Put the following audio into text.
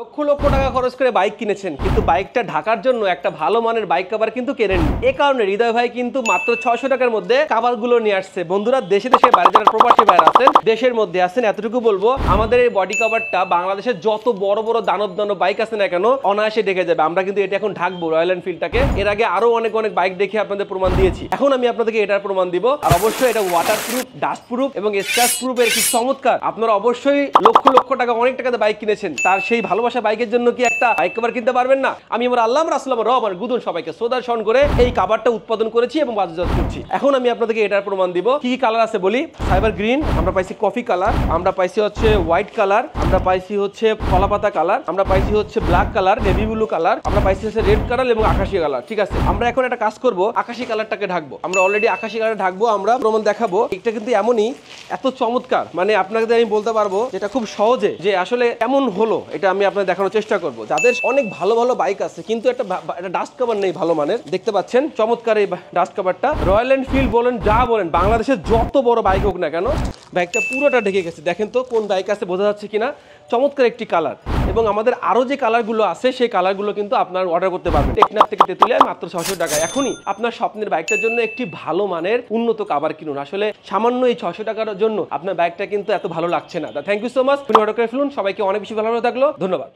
লক্ষ লক্ষ টাকা খরচ করে বাইক কিনেছেন, কিন্তু বাইকটা ঢাকার জন্য একটা ভালো মানের বাইক কভার কিন্তু কেনেননি। এ কারণে হৃদয় ভাই কিন্তু মাত্র 600 টাকার মধ্যে কভারগুলো নিয়ে আসছে। বন্ধুরা, দেশে দেশে বাইরে যারা প্রবাসী ভাইরা আছেন, দেশের মধ্যে আছেন, এতটুকু বলবো, আমাদের এই বডি কভারটা বাংলাদেশের যত বড় বড় দানব দানব বাইক আছে না কেন অনায়াসে ঢেকে যাবে। আমরা কিন্তু এটা এখন ঢাকবো রয়্যাল এনফিল্ডটাকে। এর আগে আরো অনেক অনেক বাইক দেখে আপনাদের প্রমাণ দিয়েছি, এখন আমি আপনাদেরকে এটার প্রমাণ দিব। আর অবশ্যই এটা ওয়াটার প্রুফ, ডাস্ট প্রুফ এবং স্ক্র্যাচ প্রুফ এর কি চমৎকার। আপনারা অবশ্যই লক্ষ লক্ষ টাকা, অনেক টাকাতে বাইক কিনেছেন, তার সেই ভালোবাসা বাইকের জন্য কি একটা বাইক কভার কিনতে পারবেন না? আমি আমার আল্লাহ রাসূলুল্লাহ রহমান গুদুন সবাইকে শ্রদ্ধাশন করে এই কভারটা উৎপাদন করেছি এবং বাজারজাত করছি। এখন আমি আপনাদেরকে এটার প্রমাণ দিব। কি কি কালার আছে বলি। সাইবার গ্রিন, আমরা পাইছি কফি কালার, আমরা পাইছি হচ্ছে হোয়াইট কালার, আমরা পাইছি হচ্ছে কলাপাতা কালার, আমরা পাইছি হচ্ছে black colour, navy blue colour, আমরা পাইছি হচ্ছে রেড কালার এবং আকাশী কালার। ঠিক আছে, আমরা এখন একটা কাজ করব, আকাশী কালারটাকে ঢাকবো। আমরা অলরেডি আকাশী কালার ঢাকবো, আমরা প্রমাণ দেখাবো। এটা কিন্তু এমনই এত চমৎকার, মানে আপনাদের আমি বলতে পারবো যেটা খুব সহজে যে আসলে কেমন হলো এটা আমি আপনাদের দেখানোর চেষ্টা করবো। যাদের অনেক ভালো ভালো বাইক আছে কিন্তু একটা ডাস্ট কভার নেই ভালো মানের, দেখতে পাচ্ছেন চমৎকার এই ডাস্ট কভারটা। রয়্যাল এনফিল্ড বলেন, যা বলেন, বাংলাদেশের যত বড় বাইক হোক না কেন, বাইকটা পুরোটা ঢেকে গেছে। দেখেন তো কোন বাইক আছে, বোঝা যাচ্ছে কিনা। চমৎকার একটি কালার, এবং আমাদের আরো যে কালারগুলো আছে সেই কালারগুলো কিন্তু আপনার অর্ডার করতে পারবেন টেকনাফ থেকে তেতুলিয়ায় মাত্র 600 টাকা। এখনই আপনার স্বপ্নের বাইকটার জন্য একটি ভালো মানের উন্নত কভার কিনুন। আসলে সামান্য এই 600 টাকার জন্য আপনার বাইকটা কিন্তু এত ভালো লাগছে না। Thank you so much. Order করে ফেলুন। সবাইকে অনেক বেশি ভালো থাকলো, ধন্যবাদ।